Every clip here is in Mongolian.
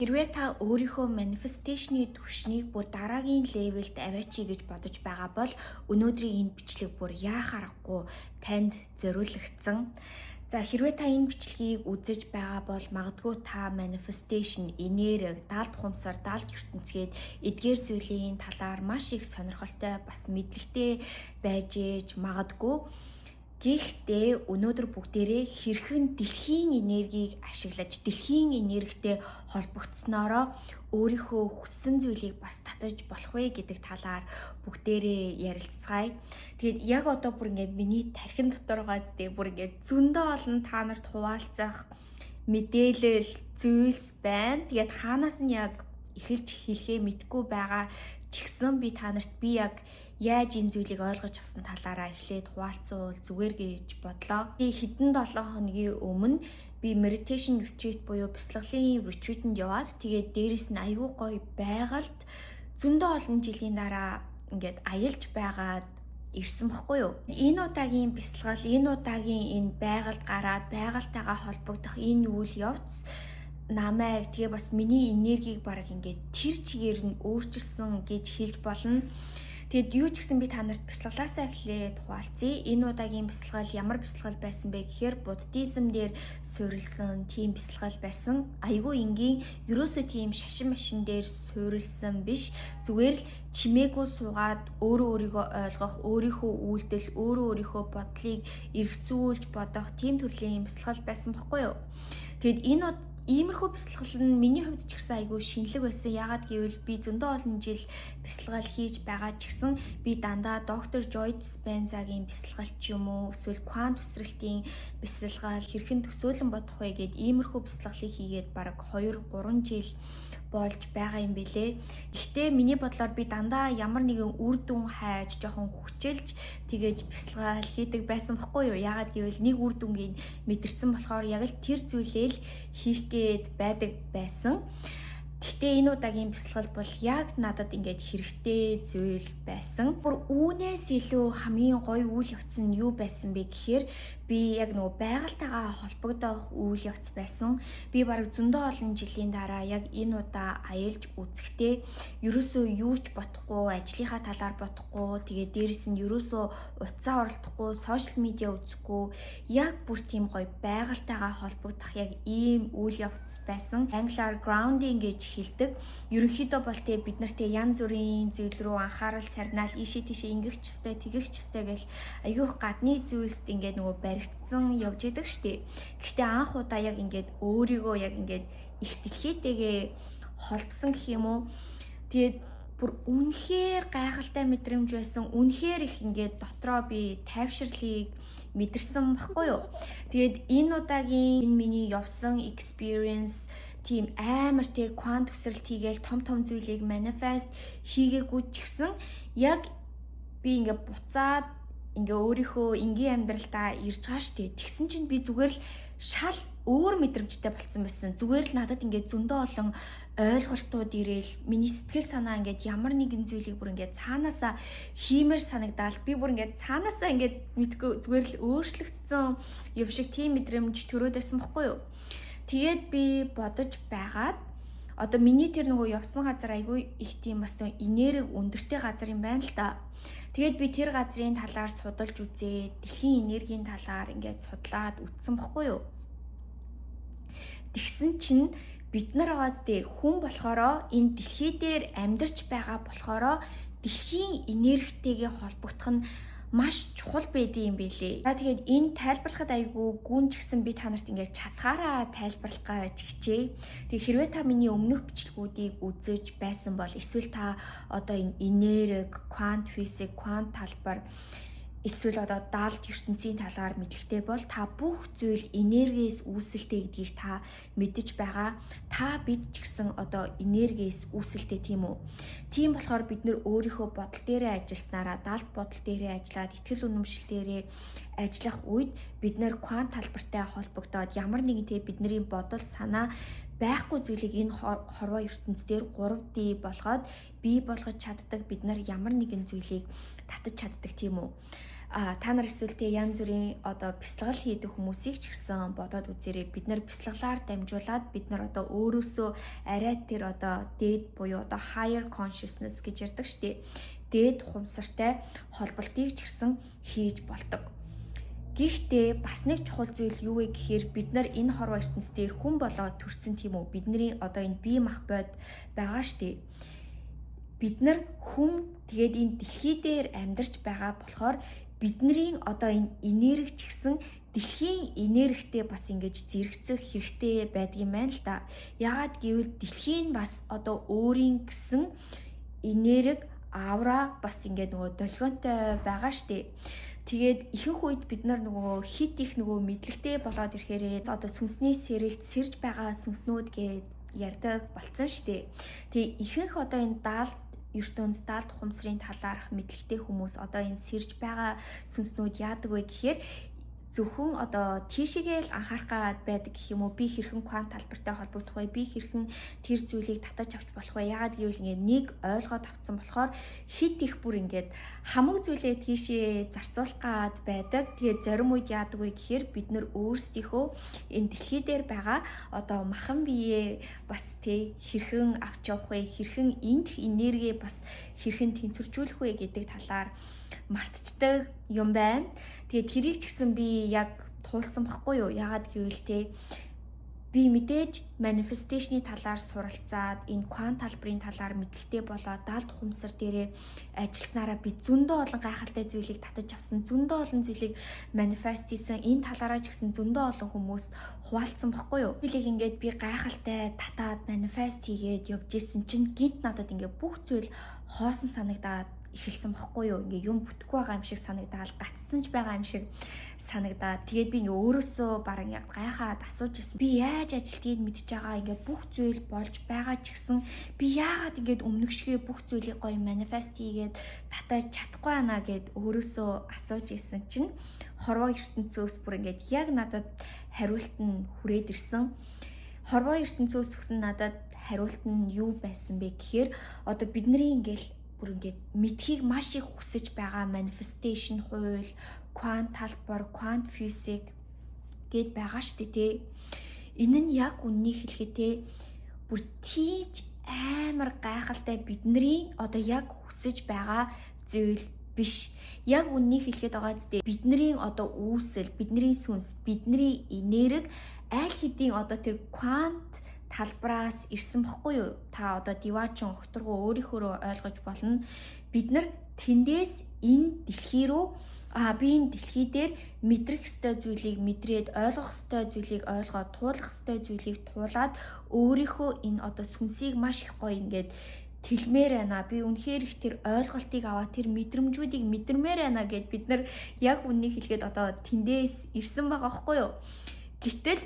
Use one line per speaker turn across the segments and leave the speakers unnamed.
Хэрвээ та өөрийнхөө манифесташны түвшнийг бүр дараагийн левелд аваачи гэж бодож байгаа бол өнөөдрийн энэ бичлэг бүр яах аргагүй танд зориулагдсан. За хэрвээ та энэ бичлэгийг үзэж байгаа бол магадгүй та манифесташн, энерги, даалд хумсар, даалд ертөнцгээд эдгээр зүйлийн талаар маш их сонирхолтой бас мэдлэгтэй байж ээж магадгүй. Гэхдээ өнөөдөр бүгдээрээ хэрхэн дэлхийн энергийг ашиглаж дэлхийн энергитэй холбогдсноороо өөрийнхөө хүссэн зүйлийг бас татаж болох вэ гэдэг талаар бүгдээрээ ярилцгаая. Тэгээд яг одоо бүр ингээд миний тархин дотор байгаа зү бүр ингээд зөндөө олон та нарт хуваалцах мэдээлэл зүйлс байна. Тэгээд хаанаас нь яг эхэлж хэлхээ мэдгүй байгаа ч гэсэн би та нарт яг яаж энэ зүйлийг ойлгож авсан талаараа эхлээд хуваалцуул зүгээр гэж бодлоо. Би хэдэн 7 хоногийн өмнө би meditation retreat буюу бясалгалын retreat-нд яваад тэгээд дээрэс нь аягүй гоё байгальд зөндөө олон жилийн дараа ингээд аялж байгаад ирсэн баггүй юу. Энэ удаагийн бясалгал, энэ удаагийн энэ байгальд гараад байгальтайгаа холбогдох энэ үйл явц намайг тэгээ бас миний энергийг бараг ингээд тэр чигээр нь өөрчилсөн гэж хэлж болно. Тэгэд юу ч гэсэн би та нарт бясалгалаасаа эхлээд хуваалцъя. Энэ удаагийн бясалгал ямар бясалгал байсан бэ гэхээр буддизм дээр суурилсан тийм бясалгал байсан. Айгүй энгийн ерөөсөө тийм шашин машин дээр суурилсан биш. Зүгээр л чимээгүй суугаад өөрийгөө ойлгох, өөрийнхөө үйлдэл, өөрийнхөө бодлыг эргцүүлж бодох тийм төрлийн бясалгал байсан баггүй юу? Тэгэд энэ иймэрхүү бясалгал нь миний хувьд ч гэсэн айгүй шинэлэг байсан. Яагаад гэвэл би зөндөө олон жил бясалгал хийж байгаа ч гэсэн би дандаа доктор Joy Dispenza-гийн бясалгал ч юм уу эсвэл квант төсрэлтийн бясалгал хэрхэн төсөөлөн бодох вэ гэд иймэрхүү бясалгалыг хийгээд бараг 2-3 жил болж байгаа юм бэлээ. Гэхдээ миний бодлоор би дандаа ямар нэгэн үр дүн хайж жоохон хүчилж тэгэж бясалгал хийдэг байсан байхгүй юу? Яагаад гэвэл нэг үр дүнгийн мэдэрсэн болохоор яг л тэр зүйлээ л хийх гээд байдаг байсан. Гэхдээ энэ удаагийн бясалгал бол яг надад ингээд хэрэгтэй зүйл байсан. Бүр үүнээс илүү хамгийн гоё үйл явц нь юу байсан бэ гэхээр би яг нөгөө байгальтайгаа холбогдох үйл явц байсан. Би бараг зөндөө олон жилийн дараа яг энэ удаа аялж үзэхдээ ерөөсөө юу ч бодохгүй, ажлынхаа талаар бодохгүй, тэгээд дээрэс нь ерөөсөө утсаа оролдохгүй, сошиал медиа үзэхгүй, яг бүр тийм гоё байгальтайгаа холбогдох яг ийм үйл явц байсан. Англиар grounding гэж хэлдэг. Ерөнхийдөө бол бид нарт янз бүрийн зүйл рүү анхаарал сарнаал ийшээ тийшээ ингэх ч ёстой, тэгэх ч ёстой гэл аюух гадны зүйлсд ингээд нөгөө баригдсан явж идэг штеп. Гэхдээ анх удаа яг ингээд өөрийгөө яг ингээд их дэлхийтэйгээ холбосон гэх юм уу. Тэгээд бүр үнэхээр гайхалтай мэдрэмж байсан. Үнэхээр их ингээд дотроо би тайвширлыг мэдэрсэн баггүй юу. Тэгээд энэ удаагийн энэ миний явсан experience тийм амар тэг квант төсрэлт хийгээл том зүйлийг манифест хийгээгүй ч гэсэн яг би ингээ буцаад ингээ өөрийнхөө энгийн амьдралдаа ирж байгаа штэ. Тэгсэн чинь би зүгээр л шал өөр мэдрэмжтэй болсон байсан. Зүгээр л надад ингээ зөндөө олон ойлголтууд ирээл миний сэтгэл санаа ингээд ямар нэгэн зүйлийг бүр ингээд цаанаасаа хиймээр санагдаад би бүр ингээд цаанаасаа ингээд мэдгүй зүгээр л өөрчлөгдсөн юм шиг тийм мэдрэмж төрөөд байсан байхгүй юу? Тэгээд би бодож байгаад одоо миний тэр нөгөө явсан газар айгүй их тийм бас нэг энерги өндөртэй газар юм байна л да. Тэгээд би тэр газрын талаар судалж үзээ, дэлхийн энергийн талаар ингээд судлаад үзсэн баггүй юу? Тэгсэн чинь бид нар байгаа зү хүн болохоро энэ дэлхий дээр амьдарч байгаа болохоро дэлхийн энергитэйгээ холбогдох нь маш чухал байдığım юм бэлээ. Тэгээд энэ тайлбарлахад айгүй гүн ч гэсэн би та нарт ингээд чадхаараа тайлбарлах гэж хичээе. Тэгээд хэрвээ та миний өмнөх бичлэгүүдийг үзэж байсан бол эсвэл та одоо энэ энерги, квант физик, квант талбар эсвэл одоо даалд ертөнцийн талаар мэдлэгтэй бол та бүх зүйл энергиэс үүсэлтэй гэдгийг та мэдэж байгаа. Та бид ч гэсэн одоо энергиэс үүсэлтэй тийм үү? Тийм болохоор бид нөр өөрийнхөө бодол дээрээ ажилласнараа, даалд бодол дээрээ ажиллаад, итгэл үнэмшил дээрээ ажиллах үед бид нэр квант талбартай холбогдоод ямар нэгэн бидний бодол, санаа байхгүй зүйлийг энэ хорвоо ертөнцийн 3D болгоод бий болгож чаддаг бид нар ямар нэгэн зүйлийг татаж чаддаг тийм үү? Та нар эсвэл тэ янз бүрийн одоо бясалгал хийдэг хүмүүсийг ч гэсэн бодоод үзээрэй. Бид нар бясалгалаар дамжуулаад бид нар одоо өөрөөсөө арай тэр одоо дээд буюу одоо higher consciousness гэж ярьдаг шүү дээ. Дээд ухамсартай холболтыг ч гэсэн хийж болдог. Гэхдээ бас нэг чухал зүйл юу вэ гэхээр бид нар энэ хорвоо ертөнцийн дээр хүн болоод төрсэн тийм үү? Бидний одоо энэ бие мах бод байгаа шүү дээ. Бид нар хүн тэгээд энэ дэлхий дээр амьдарч байгаа болохоор бидний одоо энэ энерги ч гэсэн дэлхийн энергитэй бас ингэж зэрэгцэх хэрэгтэй байдаг юм байна л да. Яагаад гэвэл дэлхийн бас одоо өөрийн гэсэн энерги аура бас ингээд нөгөө долгионтой байгаа штэ. Тэгээд ихэнх үед бид нар нөгөө хит их нөгөө мэдлэгтэй болоод ирэхээрээ одоо сүнсний сэрэлт сэрж байгаа сүнснүүд гээд ярьдаг болцсон штэ. Тэгээ ихэнх одоо энэ даалт ертөнц даалт ухамсарын талаарх мэдлэгтэй хүмүүс одоо энэ сэрж байгаа сүнснүүд яадаг вэ гэхээр зөвхөн одоо тийшээгээл анхаарах гад байдаг гэх юм уу, би хэрхэн квант талбартай холбогдох вэ, би хэрхэн тэр зүйлийг татаж авч болох вэ, яагаад гэвэл ингээд нэг ойлгоод авцсан болохоор хит их бүр ингээд хамаг зүйлээ тийшээ зарцуулах гад байдаг. Тэгээд зарим үед яадаг вэ гэхээр бид нар өөрсдийнхөө энэ дэлхий дээр байгаа одоо махан биеэ бас тэ хэрхэн авч явах вэ, хэрхэн энд энерги бас хэрхэн тэнцвэржүүлэх вэ гэдэг талаар мартчихдаг юм байна. Тэгээ тэрийг ч гэсэн би яг туулсан байхгүй юу? Яагаад гэвэл те би мэдээж манифесташны талаар суралцаад энэ квант талбарын талаар мэдлэгтэй болоод даалт ухамсар дээрээ ажилласнараа би зөндөө олон гайхалтай зүйлийг татаж авсан, зөндөө олон зүйлийг манифест хийсэн. Энэ талаараа ч гэсэн зөндөө олон хүмүүс хуваалцсан байхгүй юу? Билийг ингээд би гайхалтай татаад манифест хийгээд явж исэн чинь гинт надад ингээд бүх зүйл хоосон санагдаад эхэлсэн баггүй юу. Ингээ юм бүтэхгүй байгаа юм шиг санагдаад гацсан ч байгаа юм шиг санагдаад тэгээд би ингээ өөрөөсөө баран яг гайхаад асууж ирсэн. Би яаж ажилтгийг мэдж байгаа ингээ бүх зүйл болж байгаа ч гэсэн би яагаад ингээд өмнөх шигээ бүх зүйлийг гоё манифест хийгээд татаж чадахгүй байна гэд өөрөөсөө асууж ирсэн чинь хорвоо ертөнцөөс бүр ингээд яг надад хариулт нь хүрээд ирсэн. Хорвоо ертөнцөөс өгсөн надад хариулт нь юу байсан бэ гэхээр одоо бидний ингээл бүр ингээд мэдхийг маш их хүсэж байгаа manifestation хууль, квант талбар, квант физик гэд байгаа шүү дээ тий. Энэ нь яг үннийг хэлэхэд тий бүр тийж амар гайхалтай бидний одоо яг хүсэж байгаа зүйл биш. Яг үннийг хэлэхэд байгаа зү бидний одоо үүсэл, бидний сүнс, бидний энерги аль хэдийн одоо тэр квант талбараас ирсэн баггүй юу? Та одоо диваачин өгтөргөө өөрийнхөө ойлгож болно. Бид нар тэндээс энэ дэлхий рүү би энэ дэлхий дээр мэдрэх ёстой зүйлийг мэдрээд, ойлгох ёстой зүйлийг ойлгоод, туулах ёстой зүйлийг туулаад өөрийнхөө энэ одоо сүнсийг маш их гоё ингээд тэлмээр байна. Би үнэхээр их тэр ойлголтыг аваад тэр мэдрэмжүүдийг мэдэрмээр байна гэд бид нар яг үннийг хэлэхэд одоо тэндээс ирсэн байгаа байхгүй юу? Гэтэл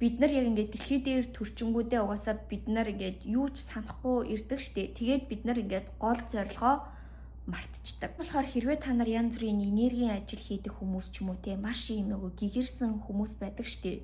бид нар яг ингээд дэлхий дээр төрчингүүдээ угаасаа бид нар ингээд юу ч санахгүй ирдэг штеп. Тэгээд бид нар ингээд гол зорилгоо мартчихдаг. Болохоор хэрвээ та нар янз бүрийн энергийн ажил хийдэг хүмүүс ч юм уу те маш юм нөгөө гэгэрсэн хүмүүс байдаг штеп.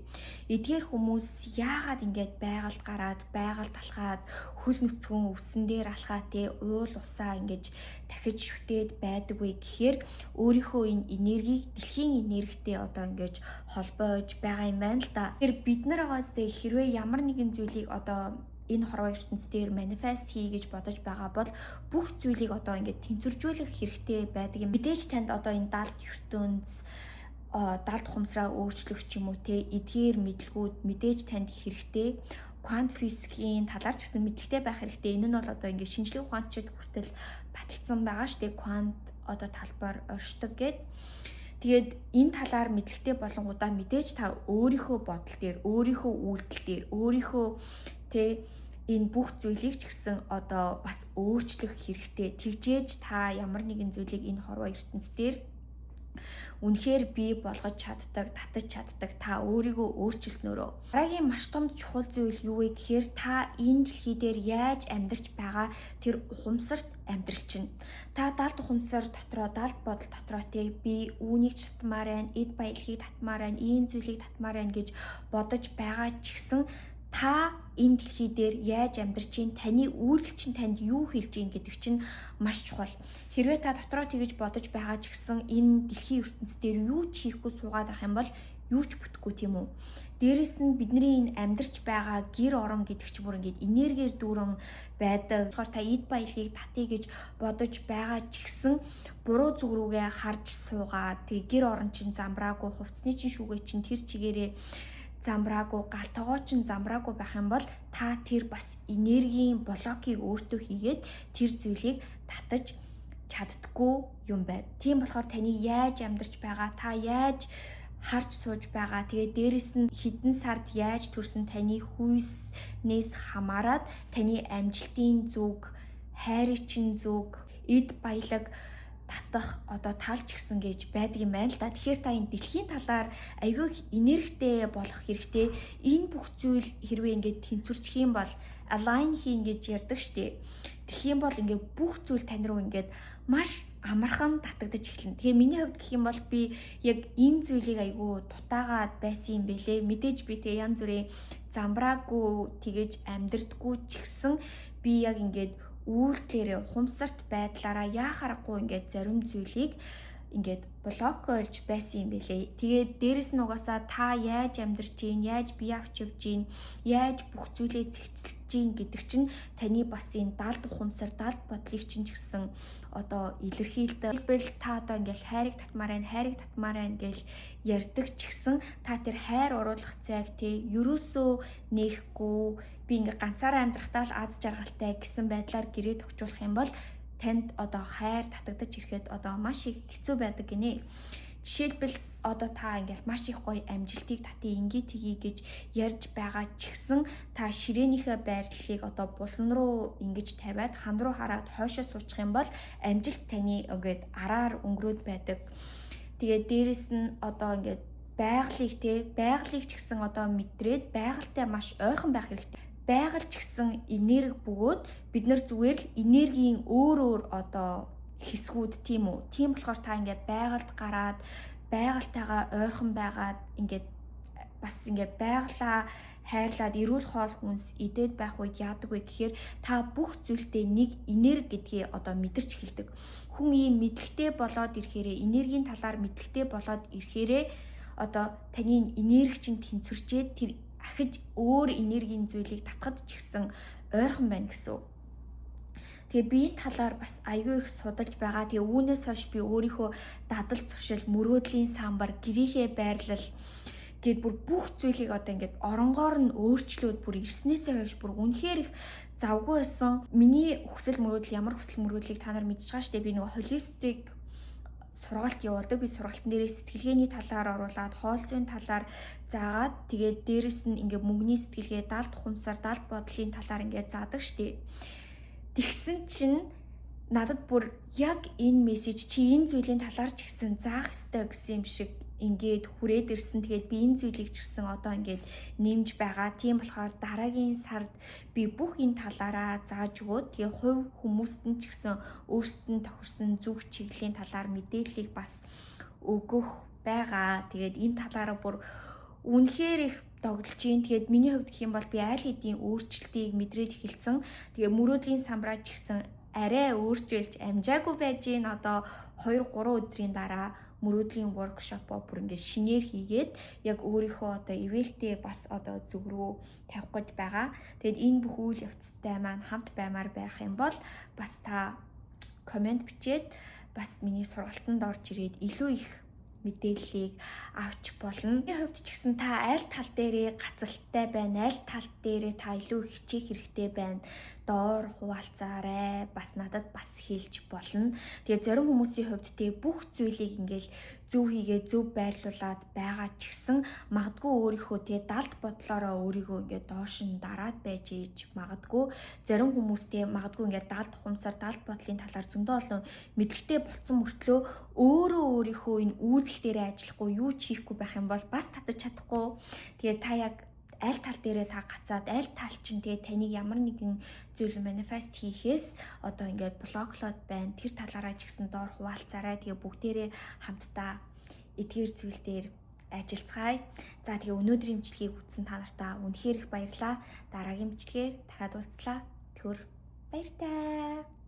Эдгээр хүмүүс яагаад ингээд байгальд гараад, байгальд алхаад, хөл нүцгэн өвсөн дээр алхаа те уул усаа ингээд дахиж шүтээд байдаг вэ гэхээр өөрийнхөө энэ энергийг дэлхийн энергитэй одоо ингээд холбоож байгаа юм байна л да. Тэгэхээр бид нар байгаас те хэрвээ ямар нэгэн зүйлийг одоо энэ хорвоо ертөнц дээр манифест хий гэж бодож байгаа бол бүх зүйлийг одоо ингээд тэнцвэржүүлэх хэрэгтэй байдаг юм. Мэдээж танд одоо энэ даалт ертөнц даалт ухамсараа өөрчлөх ч юм уу те эдгээр мэдлгүүд мэдээж танд хэрэгтэй. Квант физикийн талаар ч гэсэн мэдлэгтэй байх хэрэгтэй. Энэ нь бол одоо ингээд шинжлэх ухаан чиг хүртэл баталсан байгаа шүү дээ. Квант одоо талбар оршдог гэд. Тэгээд энэ талаар мэдлэгтэй болонгуудаа мэдээж та өөрийнхөө бодол дээр, өөрийнхөө үйлдэл дээр, өөрийнхөө тэ энэ бүх зүйлийг ч гэсэн одоо бас өөрчлөх хэрэгтэй. Тэгжээж та ямар нэгэн зүйлийг энэ хорвоо ертөнц дээр үнэхээр бий болгож чаддаг, татаж чаддаг та өөрийгөө өөрчилснөөрөө. Дараагийн маш том чухал зүйл юу вэ гэхээр та энэ дэлхий дээр яаж амьдарч байгаа тэр ухамсарт амьдрал чинь. Та даалт ухамсар дотроо, даалт бодол дотроо тий би үүнийг татмаар байна, эд баялагийг татмаар байна, ийм зүйлийг татмаар байна гэж бодож байгаа ч гэсэн та энэ дэлхий дээр яаж амьдарч чинь, таны үйлдэл чинь танд юу хэлж чинь гэдэг чинь маш чухал. Хэрвээ та дотроо тэгэж бодож байгаа ч гэсэн энэ дэлхийн ертөнцийн дээр юу ч хийхгүй суугаад ах юм бол юу ч бүтэхгүй тийм үү. Дээрээс нь бидний энэ амьдарч байгаа гэр орон гэдэг чинь бүр ингээд энергиэр дүүрэн байдаг. Тэгэхээр та эд баялагийг татъя гэж бодож байгаа ч гэсэн буруу зүг рүүгээ харж суугаад тэгээ гэр орон чинь замбраагүй, хувцсны чинь шүүгээ чинь тэр чигээрээ замбраагүй, галтогоо чинь замбраагүй байх юм бол та тэр бас энергийн блокийг өөртөө хийгээд тэр зүйлийг татаж чаддаггүй юм байна. Тийм болохоор таны яаж амьдарч байгаа, та яаж харж сууж байгаа. Тэгээд дээрэс нь хэдэн сард яаж төрсөн таны хүйснээс хамаарат таны амжилтын зүг, хайрын зүг, эд баялаг татах одоо талч гисэн гэж байдаг юм байна л да. Тэгэхээр та энэ дэлхийн талаар аягүй энергитэй болох хэрэгтэй. Энэ бүх зүйл хэрвээ ингээд тэнцвэрчих юм бол align хийн гэж ярьдаг штеп. Тэгэх юм бол ингээд бүх зүйл тань руу ингээд маш амархан татагдаж эхэлнэ. Тэгээ миний хувьд гэх юм бол би яг энэ зүйлийг айгүй дутаагаад байсан юм бэлээ. Мэдээж би тэгээ янз бүрийн замбраагүй тэгэж амьдрдаггүй ч гэсэн би яг ингээд үйлдэлээрээ ухамсарт байдлаараа яах аргагүй ингээд зарим зүйлийг ингээд блоколж байсан юм бэлээ. Тэгээд дээрэс нь угаасаа та яаж амьдарч гин, яаж бие авч явж гин, яаж бүх зүйлээ зэгцэлж гин гэдэг чинь таны бас энэ далд ухамсар, далд бодлыг чинь ч гэсэн одоо илэрхийлдэг. Хэлбэл та одоо ингээд хайрыг татмаар байна гэж ярьдаг ч гэсэн та тэр хайр оруулах цаг тий ерөөсөө нээхгүй би ингээд ганцаараа амьдрахтаа л аз жаргалтай гэсэн байдлаар гэрээ төгжүүлэх юм бол танд одоо хайр татагдаж ирэхэд одоо маш их хэцүү байдаг гинэ. Жишээлбэл одоо та ингээл маш их гоё амжилтыг татъя ингээ тгий гэж ярьж байгаа ч гэсэн та ширээнийхээ байрлалыг одоо булан руу ингэж тавиад хан руу хараад хойшоо суучих юм бол амжилт таны ингээд араар өнгөрөөд байдаг. Тэгээд дээрэс нь одоо ингээд байгалыг ч гэсэн одоо мэдрээд байгальтай маш ойрхон байх хэрэгтэй. Байгаль ч гэсэн энерги бөгөөд бид нар зүгээр л энергийн өөр одоо хэсгүүд тийм үү. Тийм болохоор та ингээд байгальд гараад байгальтайгаа ойрхон байгаад ингээд бас ингээд байгалаа хайрлаад эрүүл хоол хүнс идээд байх үед яадаг вэ гэхээр та бүх зүйлдээ нэг энерги гэдгийг одоо мэдэрч эхэлдэг. Хүн ийм мэдлэгтэй болоод ирэхээрээ энергийн талаар мэдлэгтэй болоод ирэхээрээ одоо таны энерги чинь тэнцвэрчээд тэр ахиж өөр энергийн зүйлийг татхад ч гэсэн ойрхон байна гэсэн. Тэгээ би энэ талаар бас аягүй их судалж байгаа. Тэгээ үүнээс хойш би өөрийнхөө дадал зуршил, мөрөөдлийн самбар, гэрийнхээ байрлал гээд бүр бүх зүйлийг одоо ингээд оронгоор нь өөрчлөөд бүр ирснээсээ хойш бүр үнэхээр их завгүй байсан. Миний хүсэл мөрөөдөл ямар хүсэл мөрөөдлийг та нар мэдчихэж байгаа шүү дээ. Би нөгөө холистик сургалт явуулдаг. Би сургалтын дээрээ сэтгэлгээний талаар оруулаад, хоол зүйн талаар заагаад тэгээд дээрэс нь ингээд мөнгөний сэтгэлгээ, далд ухамсар, далд бодлын талаар ингээд заадаг штеп. Тэгсэн чинь надад бүр яг энэ мессеж чи энэ зүйлийн талаар ч гэсэн заах ёстой гэсэн юм шиг ингээд хүрээд ирсэн. Тэгээд би энэ зүйлийг ч гэсэн одоо ингээд нэмж байгаа. Тийм болохоор дараагийн сард би бүх энэ талаараа зааж өгөөд тэгээ хувь хүмүүст нь ч гэсэн өөрсдөд нь тохирсон зөв чиглэлийн талаар мэдээллийг бас өгөх байгаа. Тэгээд энэ талаараа бүр үнэхээр их догдолж гин. Тэгээд миний хувьд гэх юм бол би аль хэдийн өөрчлөлтийг мэдрээд эхэлсэн. Тэгээ мөрөөдлийн самбраа ч гэсэн арай өөрчилж амжаагүй байж гин. Одоо 2-3 өдрийн дараа мөрөөдлийн воркшопоо бүр ингээд шинээр хийгээд яг өөрийнхөө одоо ивэлтэй бас одоо зүг рүү тавих гэж байгаа. Тэгэд энэ бүх үйл явцтай маань хамт баймаар байх юм бол бас та комент бичээд бас миний сургалтанд орж ирээд илүү их мэдээллийг авч болно. Миний хувьд ч гэсэн та аль тал дээрээ гацалттай байна, аль тал дээрээ та илүү хичээх хэрэгтэй байна. Доор хуваалцаарай. Бас надад бас хэлж болно. Тэгээ зарим хүмүүсийн хувьд тэгээ бүх зүйлийг ингээл зөв хийгээ зөв байрлуулад байгаа ч гэсэн магадгүй өөрийнхөө тэгээ далд бодлороо өөрийгөө ингээд доош нь дараад байж ээж магадгүй. Зарим хүмүүс тэгээ магадгүй ингээд далд ухамсар, далд бодлын талаар зөндөө олон мэдлэгтэй болсон мөртлөө өөрийнхөө энэ үйлдэл дээрээ ажиллахгүй юу ч хийхгүй байх юм бол бас татаж чадахгүй. Тэгээ та яг аль тал дээрээ та гацаад аль тал чинь тэгээ таныг ямар нэгэн зүйл манифест хийхээс одоо ингээд блоклоод байна. Тэр талаараа ч гэсэн доор хуваалцаарай. Тэгээ бүгдээрээ хамтдаа эдгээр зүйл дээр ажиллацгаая. За тэгээ өнөөдрийн бичлэгийг үзсэн та нартай үнэхээр их баярлалаа. Дараагийн бичлэгээр дахиад уулзлаа. Түр баяртай.